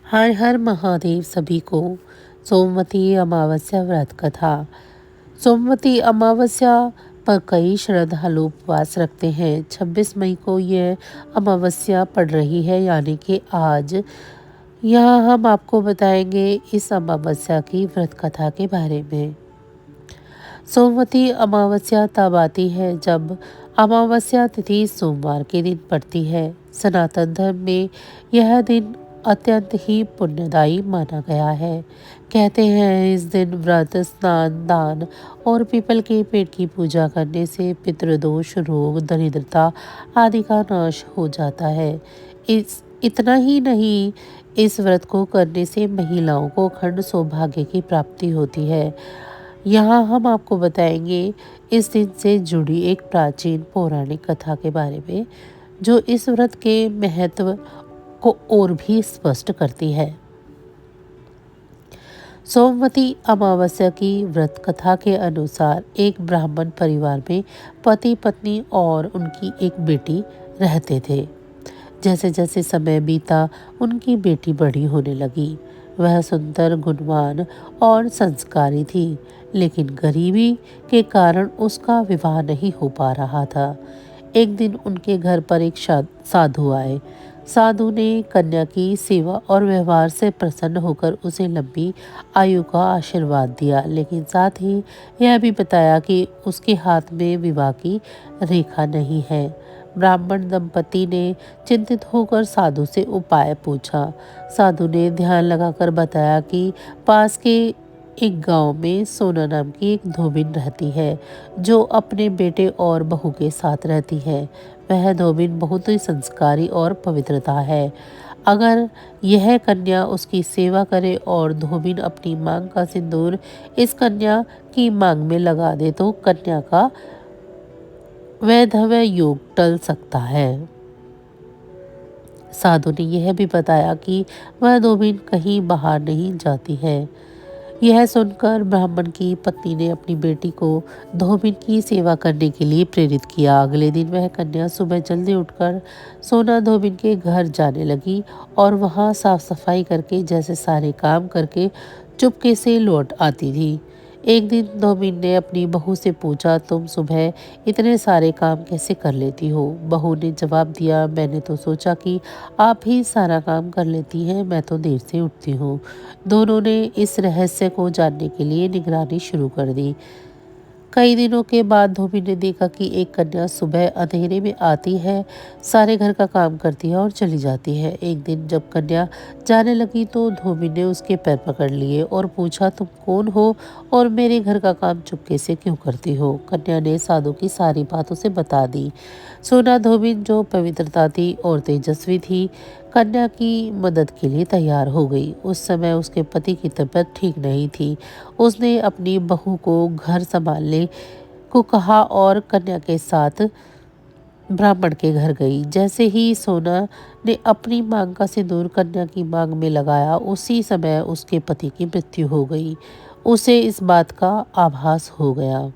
हर हर महादेव सभी को। सोमवती अमावस्या व्रत कथा। सोमवती अमावस्या पर कई श्रद्धालु उपवास रखते हैं। 26 मई को यह अमावस्या पड़ रही है, यानी कि आज। यहाँ हम आपको बताएंगे इस अमावस्या की व्रत कथा के बारे में। सोमवती अमावस्या तब आती है जब अमावस्या तिथि सोमवार के दिन पड़ती है। सनातन धर्म में यह दिन अत्यंत ही पुण्यदायी माना गया है। कहते हैं इस दिन व्रत, स्नान, दान और पीपल के पेड़ की पूजा करने से पितृदोष, रोग, दरिद्रता आदि का नाश हो जाता है। इतना ही नहीं, इस व्रत को करने से महिलाओं को अखंड सौभाग्य की प्राप्ति होती है। यहाँ हम आपको बताएंगे इस दिन से जुड़ी एक प्राचीन पौराणिक कथा के बारे में, जो इस व्रत के महत्व को और भी स्पष्ट करती है। सोमवती अमावस्या की व्रत कथा के अनुसार एक ब्राह्मण परिवार में पति, पत्नी और उनकी एक बेटी रहते थे। जैसे जैसे समय बीता, उनकी बेटी बड़ी होने लगी। वह सुंदर, गुणवान और संस्कारी थी, लेकिन गरीबी के कारण उसका विवाह नहीं हो पा रहा था। एक दिन उनके घर पर एक साधु आए। साधु ने कन्या की सेवा और व्यवहार से प्रसन्न होकर उसे लंबी आयु का आशीर्वाद दिया, लेकिन साथ ही यह भी बताया कि उसके हाथ में विवाह की रेखा नहीं है। ब्राह्मण दंपति ने चिंतित होकर साधु से उपाय पूछा। साधु ने ध्यान लगाकर बताया कि पास के एक गांव में सोना नाम की एक धोबिन रहती है, जो अपने बेटे और बहू के साथ रहती है। वह धोबिन बहुत ही संस्कारी और पवित्रता है। अगर यह कन्या उसकी सेवा करे और धोबिन अपनी मांग का सिंदूर इस कन्या की मांग में लगा दे, तो कन्या का वैधव्य योग टल सकता है। साधु ने यह भी बताया कि वह धोबिन कहीं बाहर नहीं जाती है। यह सुनकर ब्राह्मण की पत्नी ने अपनी बेटी को धोबिन की सेवा करने के लिए प्रेरित किया। अगले दिन वह कन्या सुबह जल्दी उठकर सोना धोबिन के घर जाने लगी और वहां साफ सफाई करके, जैसे सारे काम करके चुपके से लौट आती थी। एक दिन धोबिन ने अपनी बहू से पूछा, तुम सुबह इतने सारे काम कैसे कर लेती हो? बहू ने जवाब दिया, मैंने तो सोचा कि आप ही सारा काम कर लेती हैं, मैं तो देर से उठती हूँ। दोनों ने इस रहस्य को जानने के लिए निगरानी शुरू कर दी। कई दिनों के बाद धोबी ने देखा कि एक कन्या सुबह अंधेरे में आती है, सारे घर का काम करती है और चली जाती है। एक दिन जब कन्या जाने लगी तो धोबी ने उसके पैर पकड़ लिए और पूछा, तुम कौन हो और मेरे घर का काम चुपके से क्यों करती हो? कन्या ने साधु की सारी बात उसे बता दी। सोना धोबिन, जो पवित्रता थी और तेजस्वी थी, कन्या की मदद के लिए तैयार हो गई। उस समय उसके पति की तबीयत ठीक नहीं थी। उसने अपनी बहू को घर संभालने को कहा और कन्या के साथ ब्राह्मण के घर गई। जैसे ही सोना ने अपनी मांग का सिंदूर कन्या की मांग में लगाया, उसी समय उसके पति की मृत्यु हो गई। उसे इस बात का आभास हो गया।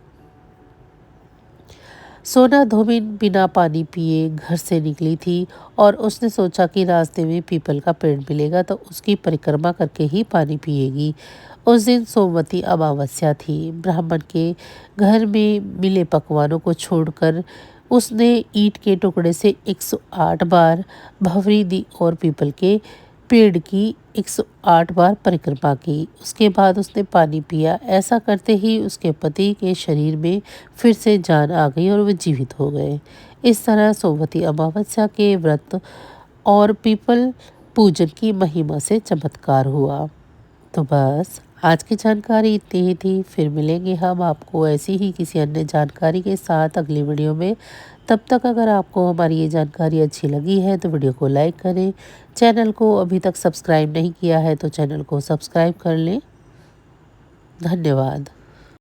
सोना धोबिन बिना पानी पिए घर से निकली थी और उसने सोचा कि रास्ते में पीपल का पेड़ मिलेगा तो उसकी परिक्रमा करके ही पानी पिएगी। उस दिन सोमवती अमावस्या थी। ब्राह्मण के घर में मिले पकवानों को छोड़कर उसने ईंट के टुकड़े से 108 बार भंवरी दी और पीपल के पेड़ की 108 बार परिक्रमा की। उसके बाद उसने पानी पिया। ऐसा करते ही उसके पति के शरीर में फिर से जान आ गई और वे जीवित हो गए। इस तरह सोमवती अमावस्या के व्रत और पीपल पूजन की महिमा से चमत्कार हुआ। तो बस आज की जानकारी इतनी ही थी। फिर मिलेंगे हम आपको ऐसी ही किसी अन्य जानकारी के साथ अगली वीडियो में। तब तक अगर आपको हमारी ये जानकारी अच्छी लगी है तो वीडियो को लाइक करें। चैनल को अभी तक सब्सक्राइब नहीं किया है तो चैनल को सब्सक्राइब कर लें। धन्यवाद।